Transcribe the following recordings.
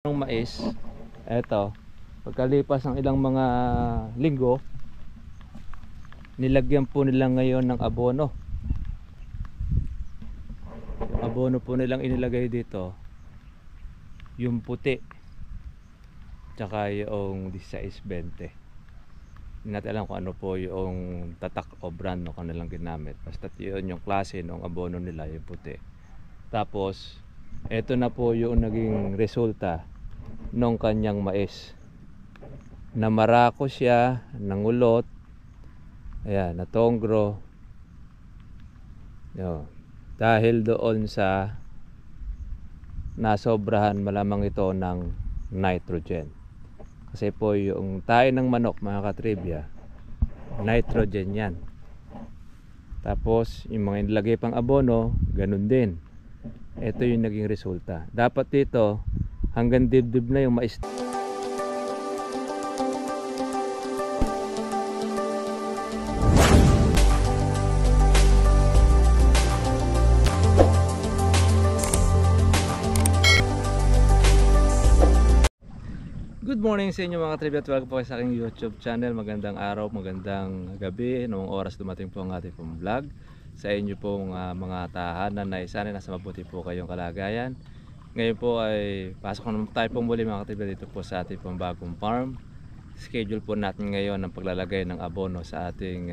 ng mais. Eto, pagkalipas ng ilang mga linggo, nilagyan po nila ngayon ng abono. Yung abono po nilang inilagay dito, yung puti, tsaka yung 16-20. Hindi natin alam kung ano po yung tatak o brand no kanilang ginamit. Basta yun yung klase ng abono nila, yung puti. Tapos eto na po yung naging resulta ng kanyang mais. Namarako siya, nangulot, ayan, natongro. Yo. Dahil doon sa nasobrahan malamang ito ng nitrogen. Kasi po yung tayo ng manok, mga katribya, nitrogen yan. Tapos yung mga inilagay pang abono, ganun din. Ito yung naging resulta. Dapat dito hanggang dibdib na yung mais. Good morning sa inyo mga trivia. Welcome po sa aking YouTube channel. Magandang araw, magandang gabi noong oras dumating po ang ating pong vlog. Sa inyo pong mga tahanan na sana nasa mabuti po kayong kalagayan. Ngayon po ay pasok naman tayo pong muli mga trivia dito po sa ating pong bagong farm. Schedule po natin ngayon ang paglalagay ng abono sa ating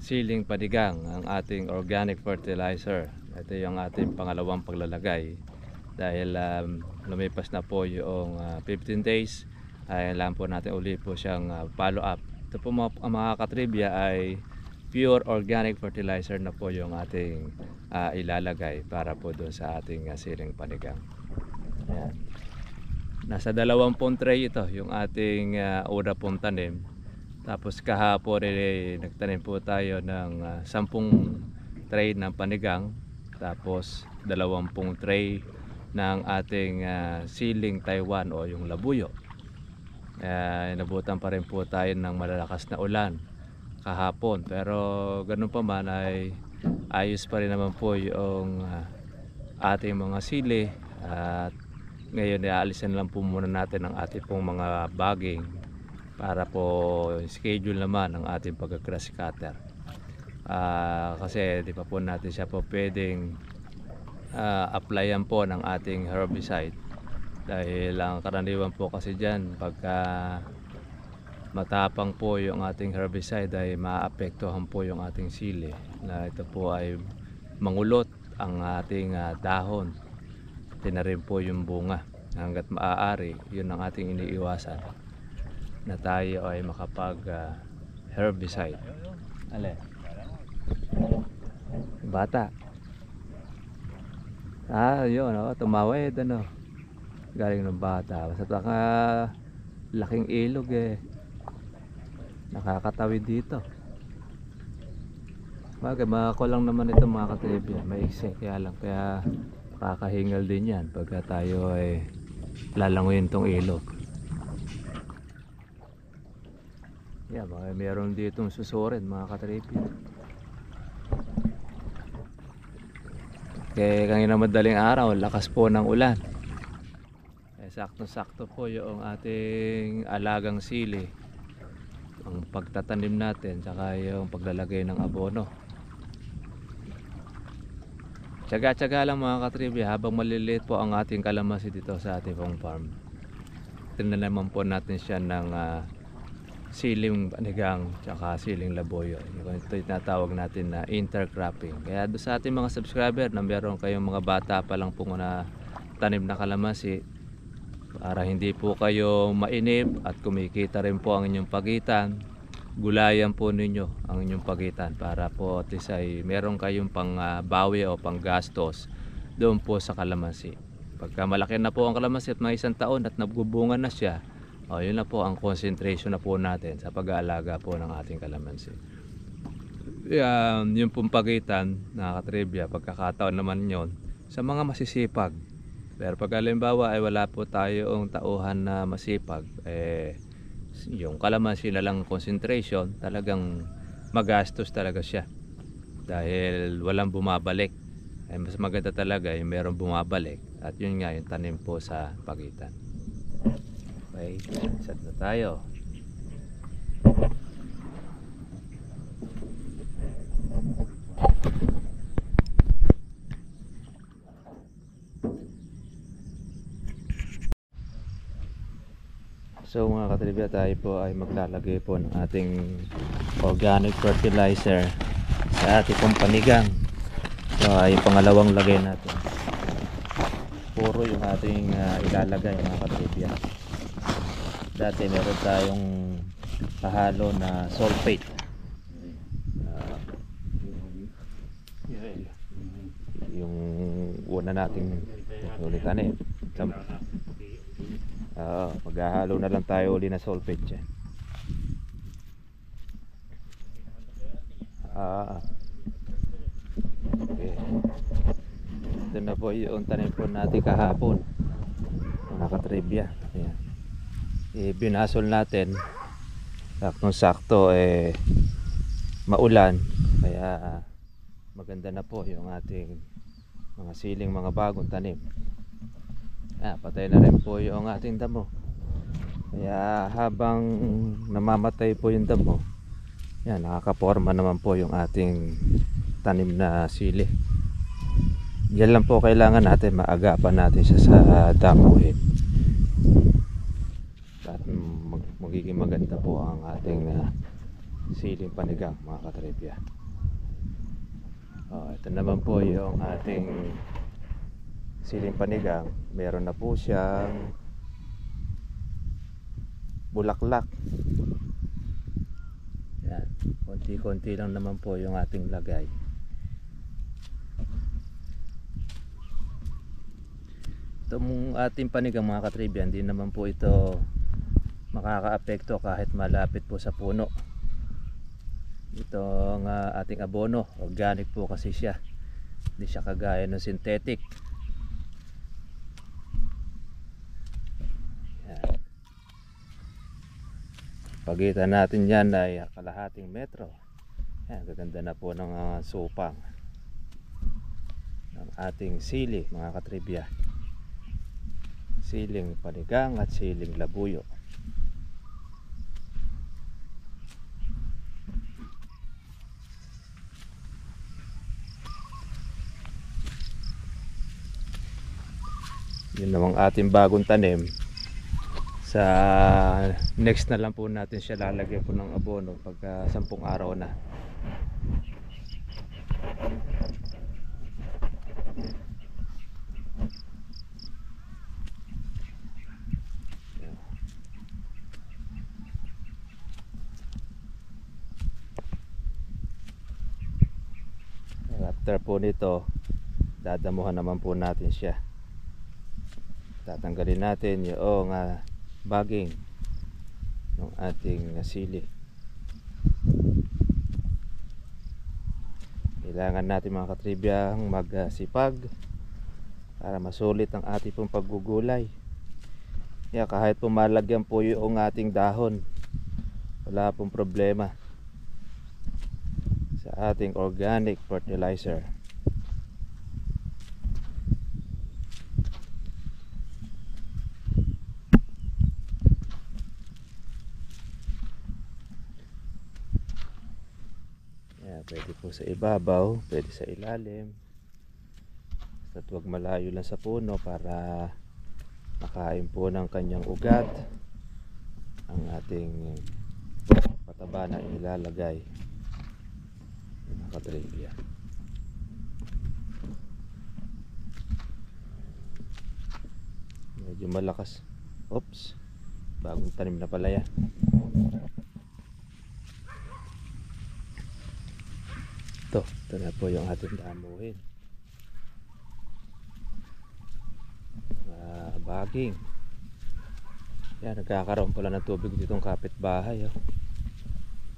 siling panigang, ang ating organic fertilizer. Ito yung ating pangalawang paglalagay. Dahil lumipas na po yung 15 days, ay alam po natin uli po siyang follow up. Ito po mga katribya ay pure organic fertilizer na po yung ating ilalagay para po doon sa ating siling panigang. Ayan. Nasa 20 tray ito yung ating una pong tanim. Tapos kahapon nagtanim po tayo ng 10 tray ng panigang. Tapos 20 tray ng ating siling Taiwan o yung labuyo. Inabutan pa rin po tayo ng malalakas na ulan kahapon, pero ganun pa man ay ayos pa rin naman po yung ating mga sili. At ngayon aalisan lang po muna natin ang ating pong mga bagging para po schedule naman ang ating pagka-grass cutter. Kasi di pa po natin siya po pwedeng applyan po ng ating herbicide, dahil ang karaniwan po kasi dyan pagka matapang po yung ating herbicide ay maapektuhan po yung ating sili, na ito po ay mangulot ang ating dahon, pati na rin po yung bunga. Hanggat maaari, yun ang ating iniiwasan, na tayo ay makapag herbicide. Ale bata, yun, tumawid, galing ng bata. Basta laking ilog nakakatawid dito. Mga lang naman ito mga katribya, maiksi, kaya kakahingal din yan pagka tayo ay lalanguyin tong ilog. Meron ditong susurin mga katribya. Kaya kanina madaling araw, lakas po ng ulan. Sakto-sakto po yung ating alagang sili, ang pagtatanim natin, saka yung paglalagay ng abono. Tsaga-tsaga lang mga katribya habang maliliit po ang ating kalamansi dito sa ating pong farm. Tingnan naman po natin siya ng siling panigang tsaka siling laboyo. Ito yung tinatawag natin na intercropping. Kaya doon sa ating mga subscriber na meron kayong mga bata pa lang po na tanim na kalamansi, para hindi po kayo mainip at kumikita rin po ang inyong pagitan, gulayan po ninyo ang inyong pagitan para po at least ay meron kayong pang bawi o pang gastos doon po sa kalamansi. Pagka malaki na po ang kalamansi at may 1 taon at nagbubunga na siya, yun na po ang concentration na po natin sa pag-aalaga po ng ating kalamansi. Yung pong pagitan na katribya, pagkakataon naman yon sa mga masisipag. Pero pag halimbawa ay wala po tayong tauhan na masipag, yung kalamansi na lang concentration, talagang magastos talaga siya dahil walang bumabalik. Mas maganda talaga yung merong bumabalik At yun nga yung tanim po sa pagitan. Okay, set na tayo. So mga katribya, tayo po ay maglalagay po ng ating organic fertilizer sa ating pong panigang. So ay pangalawang lagay natin. Puro yung ating ilalagay mga katribya. Dati meron tayong pahalo na sulfate. Yung una nating ulitan eh. Maghahalo na lang tayo uli na sulfate dyan. Okay. Ito na po yung tanim po natin kahapon mga katribya. Ayan. Binasol natin saktong sakto maulan, kaya maganda na po yung ating mga siling, mga bagong tanim. Patay na rin po yung ating damo, kaya habang namamatay po yung damo, yan, nakakaporma naman po yung ating tanim na sili. Yan lang po kailangan natin, maagapan natin siya sa damuhin at magiging maganda po ang ating siling panigang mga katribya. Ito naman po yung ating siling panigang. Meron na po siyang bulaklak. Yan, konti-konti lang naman po yung ating lagay. Itong ating panigang mga katribya, hindi naman po ito makaka-apekto kahit malapit po sa puno. Itong ating abono, organic po kasi siya, hindi siya kagaya ng synthetic. Yan. Pagitan natin yan ay kalahating metro. Yan, gaganda na po ng supang ng ating sili mga katribya. Siling panigang at siling labuyo. Yun namang ating bagong tanim. Sa next na lang po natin siya lalagyan po ng abono pagka 10 araw na. After po nito, dadamuhan naman po natin siya. Tatanggalin natin yung baging ng ating sili. Kailangan natin mga katribyang magsipag para masulit ang ating pong paggugulay. Kahit pumalagyan po yung ating dahon, wala pong problema sa ating organic fertilizer. Pwede po sa ibabaw, pwede sa ilalim, at huwag malayo lang sa puno para makain po ng kanyang ugat ang ating pataba na ilalagay mga katribya. Medyo malakas. Oops, bagong tanim na pala yan. Ito na po yung ating damuhin. Baging. Yan, nagkakaroon pala ng tubig ditong kapitbahay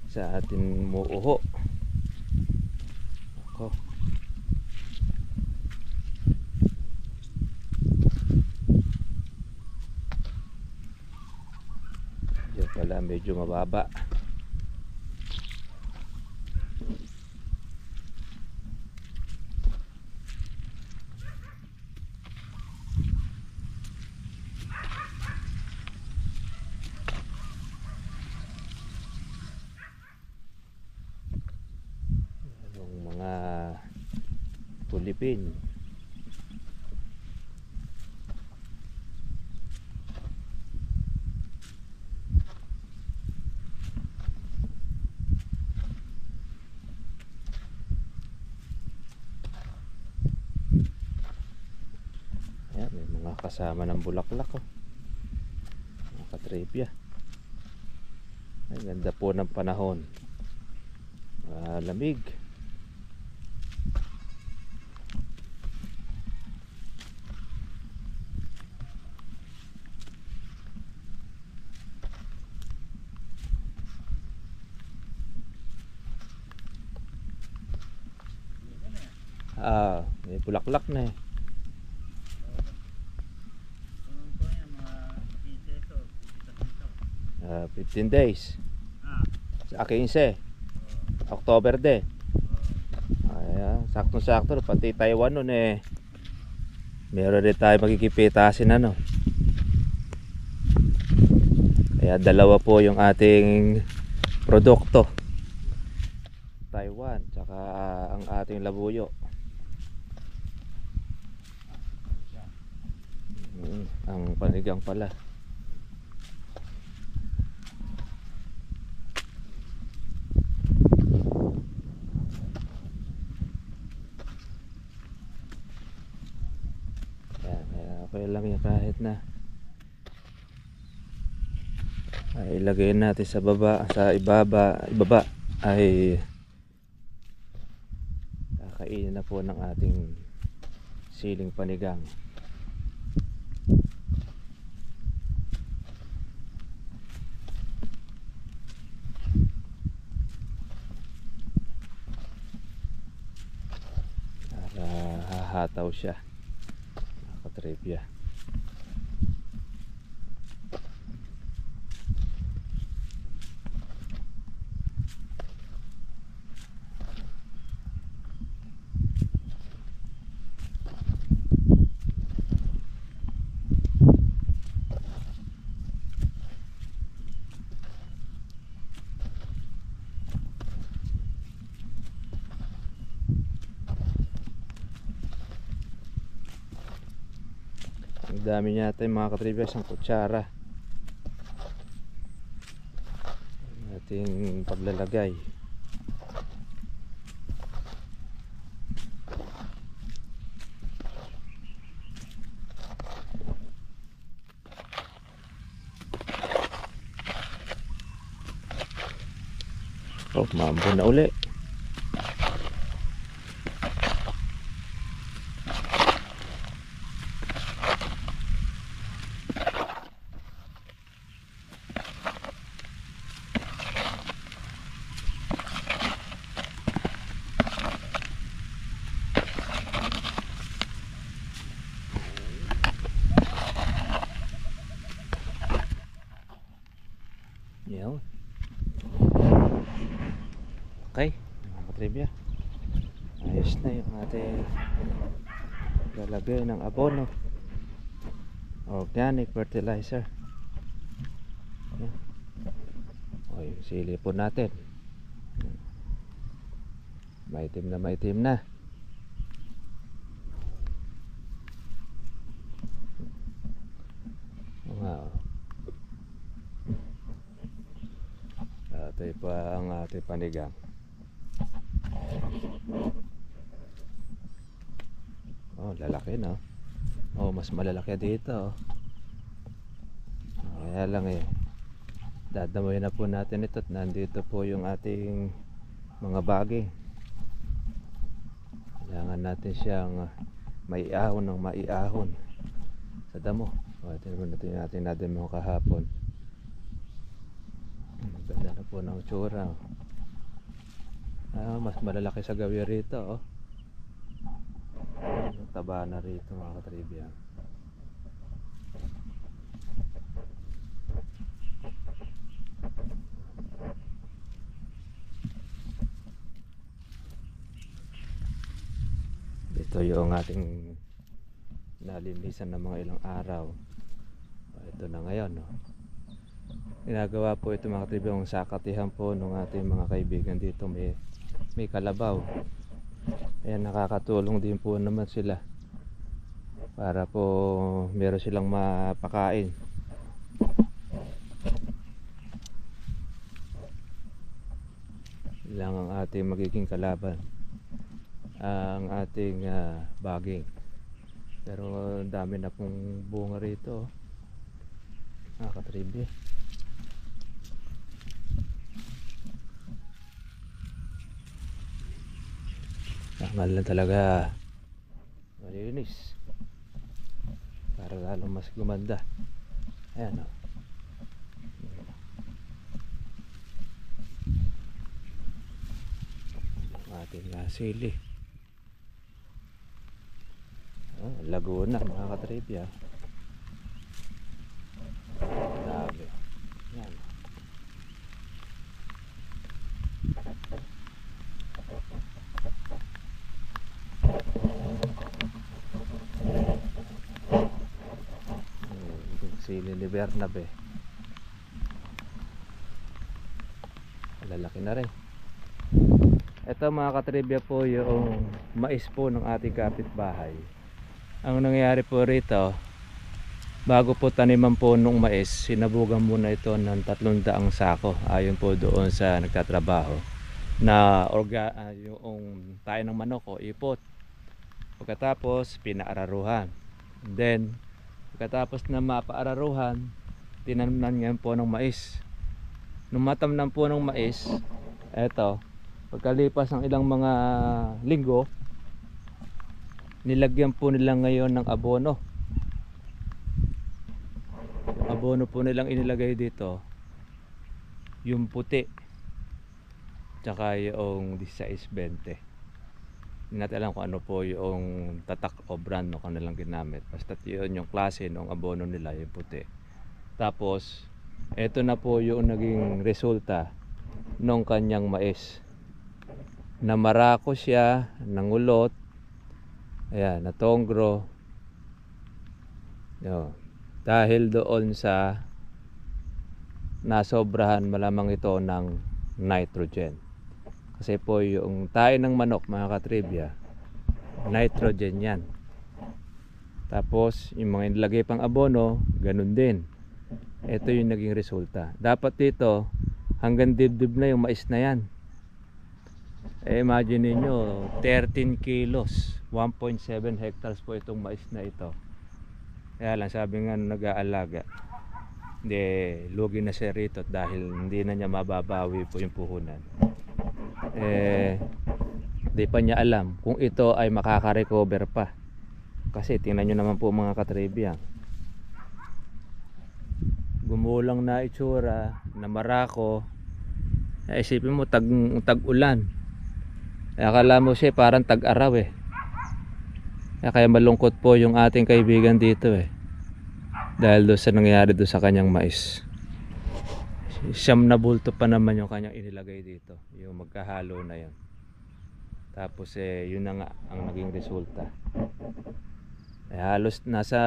sa ating muuho. Ako. Diyan pala medyo mababa. Philippines. Ayan, may mga kasama ng bulaklak, oh. Mga katribya. Ay, ganda po ng panahon. Lamig. May bulaklak na eh. 15 days. Sa 15. October de. Ayan, saktong-sakto pati Taiwan nun eh. Meron din tayo magkikipitasin ano. Kaya dalawa po yung ating produkto. Taiwan tsaka ang ating labuyo. Ang panigang pala. Okay lang yan kahit na ay ilagay natin sa baba, sa ibaba ay kakainin na po ng ating siling panigang. Para hahataw siya. Trivia. Ang dami natin mga katribya, isang kutsara ating paglalagay. Mambo na uli. Yan. Okay, mga katribya, ayos na yung ating lalagay ng abono, organic fertilizer. Yan. O yung sili po natin, maitim na maitim na. Ito pa ang ating panigang. Oh, lalaki no. Oh, mas malalaki dito. Kaya lang eh, dadamoy na po natin ito at nandito po yung ating mga baging. Kailangan natin siyang maiahon ng maiahon sa damo. Tingnan natin yung ating nadamo kahapon. Ganda na po ng tsura. Mas malalaki sa gawi rito. Taba na rito mga katribya. Ito yung ating nalinisan ng mga ilang araw. Ito na ngayon. Ginagawa po ito mga katribya, yung sakatihan po ng ating mga kaibigan dito. May kalabaw. Ayan, nakakatulong din po naman sila para po meron silang mapakain. Lang ang ating magiging kalaban, ang ating baging. Pero dami na pong bunga rito, nakakatribi. Tangal lang talaga malinis para lalong mas gumanda. Ayan o. Ating sili. Laguna mga katribya. Grabe. Yan. Sili ni Bernabe. Lalaki na rin. Ito mga katribya po yung mais po ng ating kapitbahay. Ang nangyayari po rito, bago po taniman po nung mais, sinabugan muna ito ng 300 sako ayon po doon sa nagtatrabaho na yung tayo ng manok o ipot. Pagkatapos pinaararuhan, then pagkatapos na mapaararuhan, tinamnan ngayon po ng mais. Nung matamnan po ng mais, eto, pagkalipas ng ilang mga linggo, nilagyan po nila ngayon ng abono. Yung abono po nilang inilagay dito, yung puti, tsaka yung 16-20. Hindi natin alam kung ano po yung tatak o brand no kanilang ginamit. Basta yun yung klase ng abono nila, yung puti. Tapos eto na po yung naging resulta ng kanyang mais. Namarako siya, nangulot, ayan, natongro. Dahil doon sa nasobrahan malamang ito ng nitrogen. Kasi po yung tayo ng manok mga katribya, nitrogen yan. Tapos yung mga inilagay pang abono, ganun din. Ito yung naging resulta. Dapat dito hanggang dibdib na yung mais na yan. Imagine niyo 13 kilos, 1.7 hectares po itong mais na ito. Kaya lang sabi nga nag-aalaga, hindi, lugi na siya rito dahil hindi na niya mababawi po yung puhunan. Di pa niya alam kung ito ay makaka-recover pa. Kasi tingnan nyo naman po mga katribya, gumulang na itsura, namarako. Isipin mo tag-ulan, akala mo siya parang tag-araw eh. Kaya malungkot po yung ating kaibigan dito eh, dahil doon sa nangyayari doon sa kanyang mais. Siyam na bulto pa naman yung kanyang inilagay dito, yung magkahalo na yun. Tapos yun na nga ang naging resulta. Halos nasa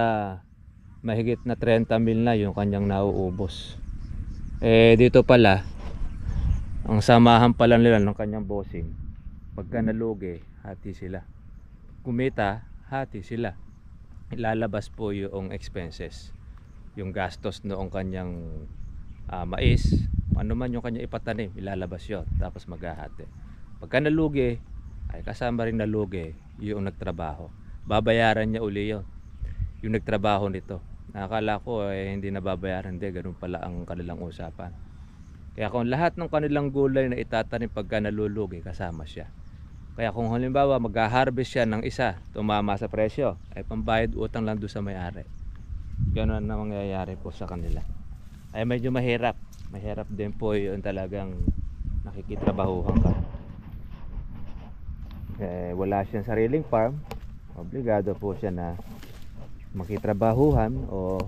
mahigit na 30 mil na yung kanyang nauubos. Dito pala ang samahan pala nila ng kanyang bossing, pagka nalugi, hati sila. Kumita, hati sila. Ilalabas po yung expenses, yung gastos noong kanyang mais, ano man yung kanya ipatanim, ilalabas yun, tapos maghahati. Pagka nalugi, ay kasama rin nalugi yung nagtrabaho, babayaran niya uli yun, yung nagtrabaho nito. Nakakala ko hindi nababayaran, hindi, ganun pala ang kanilang usapan. Kaya kung lahat ng kanilang gulay na itatanim pagka nalulugi, kasama siya. Kaya kung halimbawa mag-harvest siya ng isa, tumama sa presyo, ay pambayad utang lang doon sa may-ari. Ganun na mangyayari po sa kanila. Ay medyo mahirap din po yun, talagang nakikitrabahuhan ka. Wala siyang sariling farm, obligado po siya na makitrabahuhan o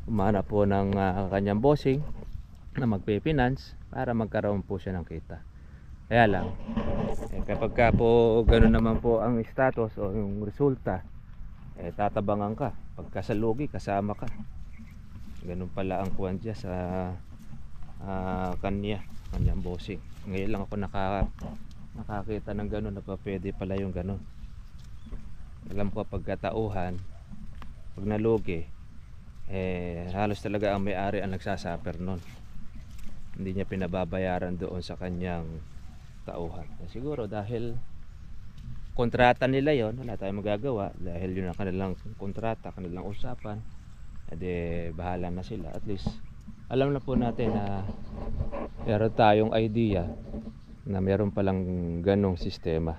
umana po ng kanyang bossing na magpe-finance para magkaroon po siya ng kita. Kaya lang kapag ka po ganoon naman po ang status o yung resulta, tatabangan ka. Pagka sa lugi, kasama ka. Ganun pala ang kuwan dyan sa kanyang bossing. Ngayon lang ako nakakita ng ganun na pa pwede pala yung ganun. Alam ko pagkatauhan, pag nalugi, halos talaga ang may-ari ang nagsasuffer nun. Hindi niya pinababayaran doon sa kanyang tauhan. Siguro dahil kontrata nila yon, wala tayong magagawa dahil yun ang kanilang kontrata, kanilang usapan. Bahala na sila. At least alam na po natin na meron tayong idea na meron palang ganong sistema.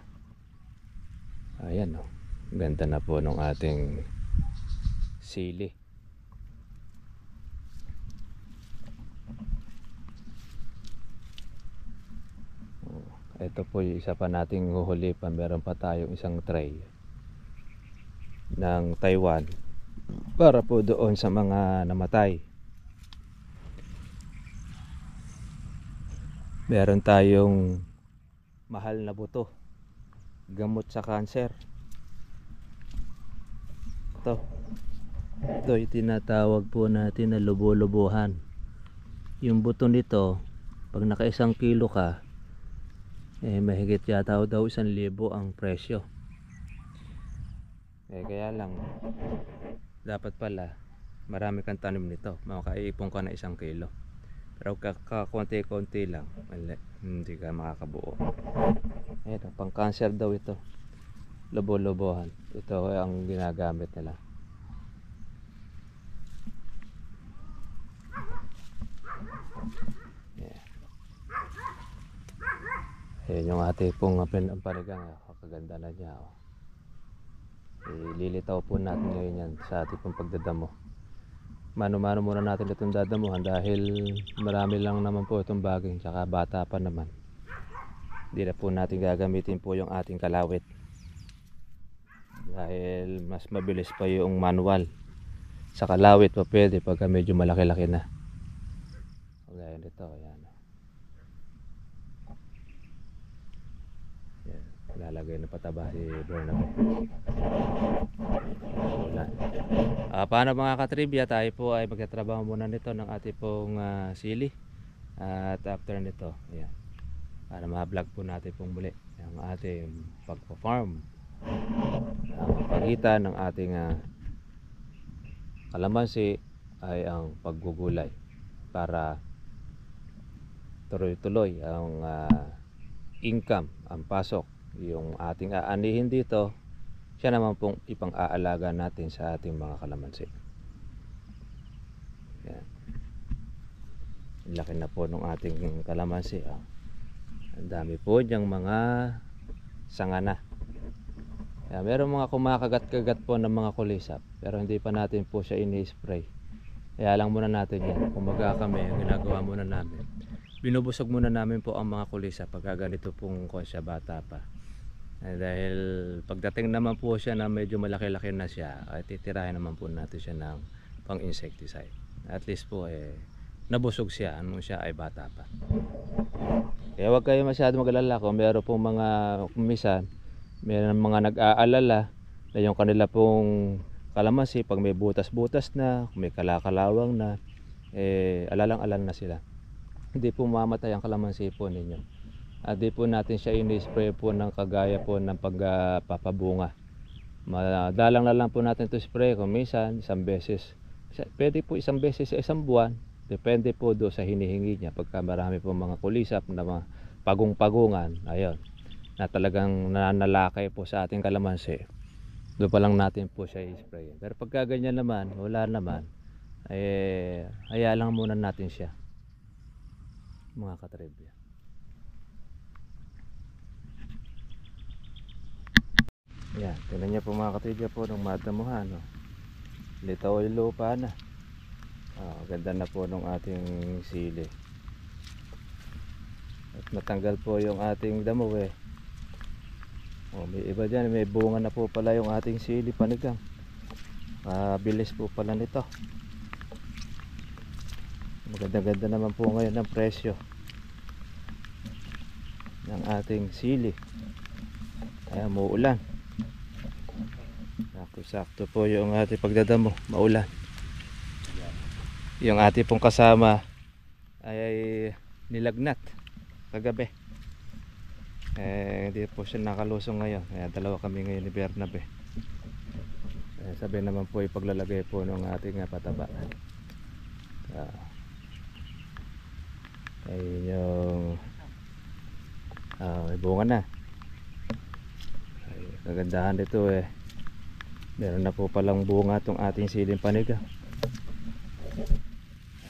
Ayan o, ganda na po ng ating sili. Ito po yung isa pa nating huhuli pa. Meron pa tayong isang tray ng Taiwan para po doon sa mga namatay. Meron tayong mahal na buto, gamot sa cancer. Ito yung tinatawag po natin na lubo-lubuhan. Yung buto nito, pag naka 1 kilo ka, mahigit yata daw 1,000 ang presyo. Kaya lang dapat pala marami kang tanim nito, makakaipon ka na 1 kilo. Pero kakonti-konti lang, hindi ka makakabuo. Pang cancer daw ito, lubo-lubuhan. Ito ang ginagamit nila. Yung ating pong panigang, kakaganda na niya. Ililitaw po natin ngayon yan sa ating pong pagdadamo. Mano-mano muna natin itong dadamuhan dahil marami lang naman po itong baging, tsaka bata pa naman. Hindi na po natin gagamitin po yung ating kalawit dahil mas mabilis pa yung manual. Sa kalawit pa pwede pagka medyo malaki-laki na. Gaya nito, ayan. Lalagay na pataba si Bernabe. Paano mga katribya, tayo po ay magtatrabaho muna nito ng ating pong sili. At after nito, ayan, para ma-vlog po natin pong muli ang ating pagpa-farm ang pagitan ng ating kalamansi ay ang paggugulay para tuloy-tuloy ang income, ang pasok. Yung ating aanihin dito, siya naman pong ipang-aalaga natin sa ating mga kalamansi. Yan. Laki na po ng ating kalamansi. Ang dami po diyang mga sanga na. Meron mga kumakagat-kagat po ng mga kulisap, pero hindi pa natin po siya ini-spray. Kaya lang muna natin yan. Kumaga kami, ang ginagawa muna namin, binubusog muna namin po ang mga kulisap pagka ganito pong siya bata pa. Dahil pagdating naman po siya na medyo malaki-laki na siya, ay titirahin naman po natin siya ng pang insecticide. At least po nabusog siya nung siya ay bata pa. Kaya huwag kayo masyado mag-alala kung meron pong mga kumisan, meron mga nag-aalala na yung kanila pong kalamansi pag may butas-butas na, kung may kalakalawang na, alalang-alala na sila. Hindi po mamatay ang kalamansi po ninyo. At di po natin siya ini-spray po ng kagaya po ng pagpapabunga. Madalang na lang po natin to spray kung minsan, 1 beses. Pwede po 1 beses sa 1 buwan. Depende po do sa hinihingi niya. Pagka marami po mga kulisap na mga pagong-pagungan, ayun, na talagang nananalakay po sa ating kalamansi, doon pa lang natin po siya i-spray. Pero pagka ganyan naman, wala naman, haya lang muna natin siya, mga katribya. Yan, tingnan niya po mga katribya po ng madamuhan. Litaw yung lupa na. Ganda na po ng ating sili. At natanggal po yung ating damo may iba dyan, may bunga na po pala yung ating sili panigang. Bilis po pala nito. Maganda-ganda naman po ngayon ang presyo ng ating sili. Kaya muulan. Sakto po yung ating pagdadamo, maulan. Yung ating pong kasama ay nilagnat kagabi. Hindi po siya nakalusong ngayon, kaya dalawa kami ngayon ni Bernabe. Sabi naman po ipaglalagay po ng ating pataba. Ayun yung may bunga na. Ay, kagandahan dito meron na po palang bunga itong ating siling panigang.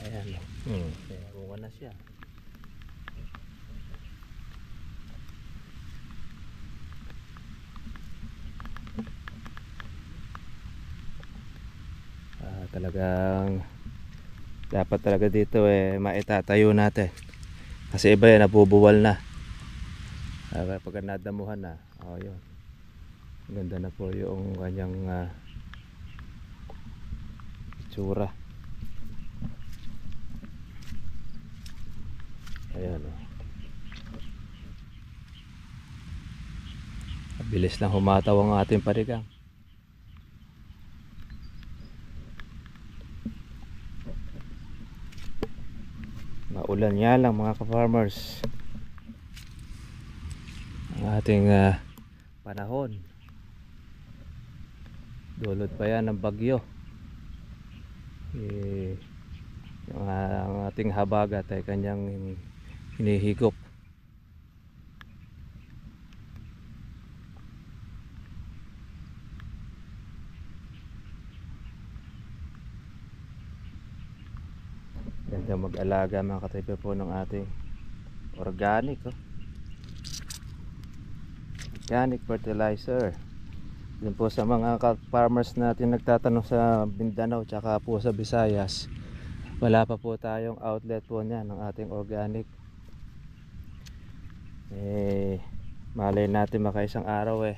Ayan. May bunga na siya. Talagang dapat talaga dito maitatayo natin kasi iba yan nabubuwal na. Pag nadamuhan na, yun, ganda na po yung kanyang itsura. Ayan, bilis lang humataw ang ating panigang. Maulan nga lang mga ka-farmers ang ating panahon. Dulot pa yan ng bagyo. Ang ating habagat ay kanyang hinihigop. Ganda mag-alaga mga katribe po ng ating organic organic fertilizer. Yun po sa mga farmers natin nagtatanong sa Mindanao tsaka po sa Visayas, wala pa po tayong outlet po niyan ng ating organic. Malay natin makaisang araw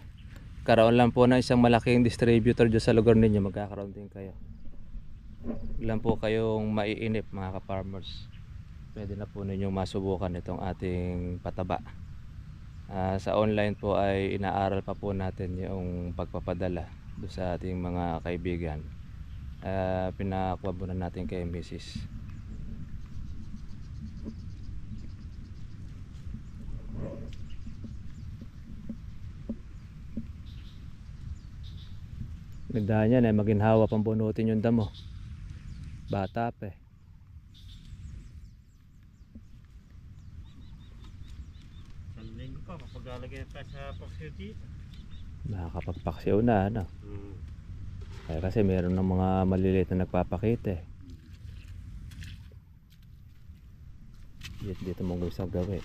karoon lang po ng isang malaking distributor dyan sa lugar ninyo, magkakaroon din kayo. Ilan po kayong maiinip mga ka-farmers, pwede na po ninyong masubukan itong ating pataba. Sa online po ay inaaral pa po natin yung pagpapadala do sa ating mga kaibigan. Pinakuha muna natin kay Mrs. Ganda niyan maginhawa pang bunutin yung damo. Bata pa Linggo pa, mapaglalagay pa sa paksiw dito. Nakakapagpaksiw na kasi meron ng mga maliliit na nagpapakita dito mong gusto gawin.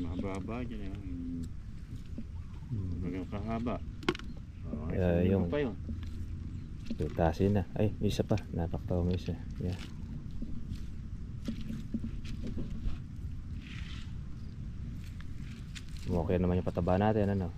Mahaba-haba dyan Magagang kahaba. Yung pa yun. Tasin na. Ay, isa pa. Napaktaw mo isa. Yeah. Okay naman yung pataba natin, ano?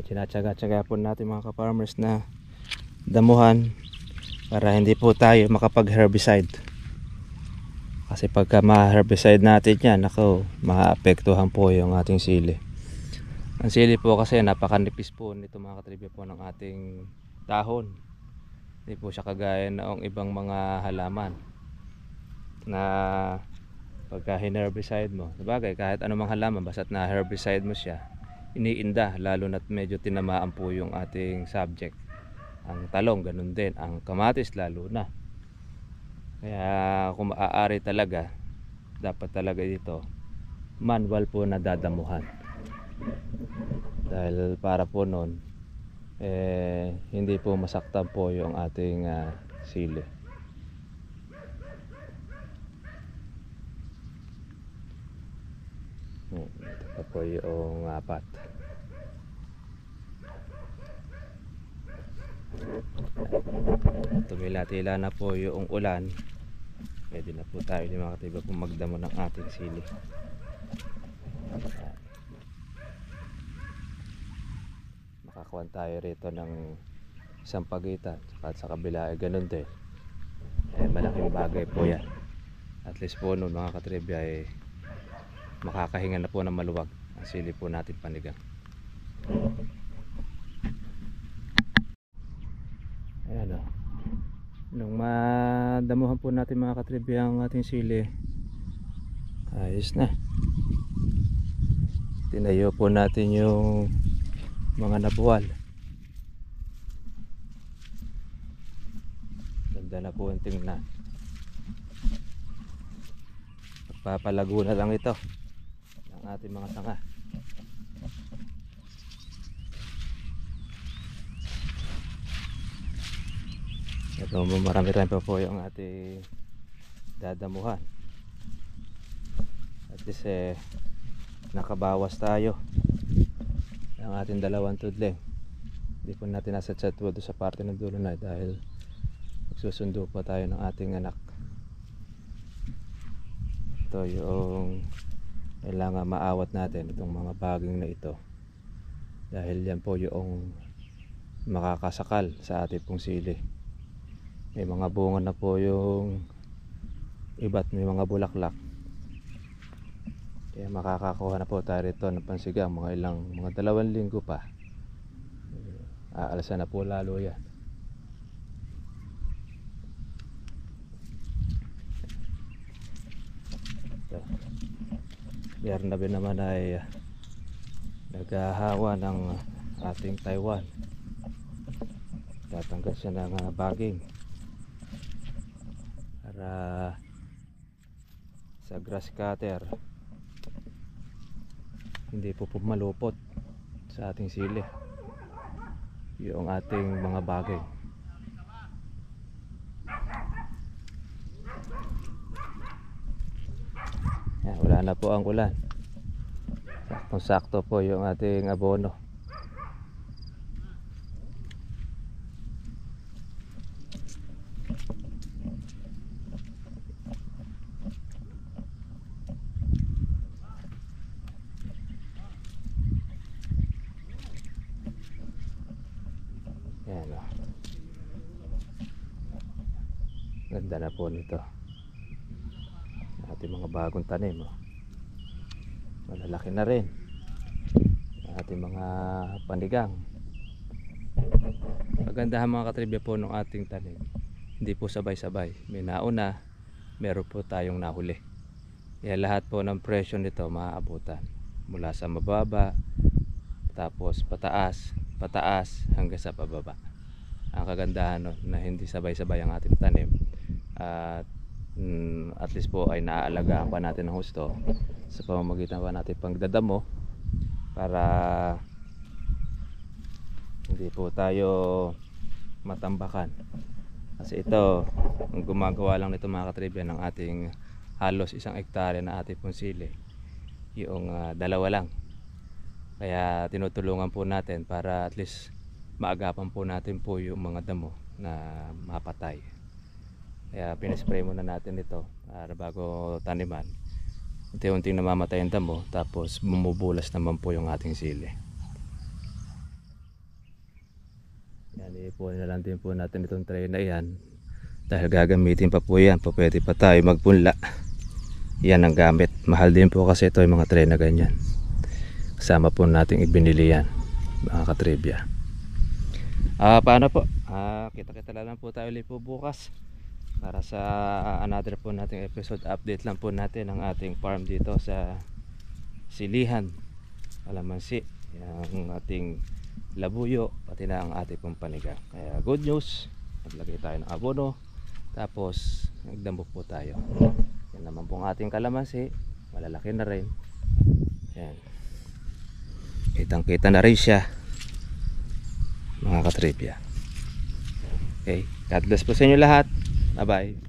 Tinatsaga-tsaga po natin mga ka-farmers na damuhan para hindi po tayo makapag-herbicide. Kasi pagka ma-herbicide natin yan, maapektuhan po yung ating sili. Ang sili po kasi napakanipis po nito mga katribya po ng ating dahon. Hindi po siya kagaya ng ibang mga halaman na pagka herbicide mo, sabagay kahit anumang halaman basta't na herbicide mo siya, iniinda, lalo na't medyo tinamaan po yung ating subject. Ang talong ganun din, ang kamatis lalo na. Kaya kung maaari talaga, dapat talaga dito manual po na dadamuhan. Dahil para po nun hindi po masaktan po yung ating sili. Ito po yung apat. Tumila-tila na po yung ulan, pwede na po tayo ni mga katiba kung magdamo ng ating sili. Makakuha tayo rito ng isang pagitan at sa kabila ay ganun din. Malaking bagay po yan. At least po nun mga katribya makakahinga na po ng maluwag ang sili po natin panigang. Ayan o. Nung madamuhan po natin mga katribi ang ating sili, ayos na. Tinayo po natin yung mga nabuwal. Ganda na po ang tingnan. Magpapalago na lang ito ng ating mga sanga. Ito, marami-rami pa po yung ating dadamuhan. At least nakabawas tayo ng ating 2 tudling. Hindi po natin nasa chat doon sa parte ng dulo na dahil magsusundo po tayo ng ating anak. Ito yung kailangan maawat natin, itong mga baging na ito, dahil yan po yung makakasakal sa ating pong sili. May mga bunga na po yung iba't may mga bulaklak, kaya makakakuha na po tayo rito ng pansigang mga 2 linggo pa. Aalasan na po lalo yan. Ito. Biyernabe naman ay naghahawa ng ating Taiwan. Tatanggal siya ng baging para sa grass cutter hindi po malupot sa ating sili yung ating mga bagay. Yan, wala na po ang ulan, saktong sakto po yung ating abono. Yan o. Ganda na po nito. Ating mga bagong tanim o. Malalaki na rin ating mga panigang. Kagandahan mga katribya po ng ating tanim, hindi po sabay-sabay. May nauna, meron po tayong nahuli. Kaya lahat po ng presyo nito maaabutan mula sa mababa, tapos pataas, pataas hanggang sa pababa. Ang kagandahan nun, na hindi sabay-sabay ang ating tanim, at least po ay naaalagaan pa natin ng husto sa pamamagitan pa natin pagdadamo para hindi po tayo matambakan. Kasi ito, ang gumagawa lang nito mga katribya ng ating halos 1 hektarya na ating pong sili, yung 2 lang. Kaya tinutulungan po natin para at least maagapan po natin po yung mga damo na mapatay. Kaya pinaspray muna natin ito para bago taniman, unti-unting namamatay ang damo, tapos bumubulas naman po yung ating sili. Yan, ipunin na lang din po natin itong tray na yan dahil gagamitin pa po yan. Pwede pa tayo magpunla. Yan ang gamit. Mahal din po kasi ito yung mga tray na ganyan. Kasama po nating ibinili yan mga katribya. Paano po? Kita-kita lang po tayo ulit po bukas para sa another po nating episode. Update lang po natin ang ating farm dito sa Silihan, Kalamansi, yung ating labuyo, pati na ang ating pong panigang. Kaya good news, naglagay tayo ng abono, tapos nagdambok po tayo. Yan naman pong ating kalamansi, malalaki na rin. Yan, kitang kita na rin siya mga katribya. Okay, God bless po sa inyo lahat. Bye bye.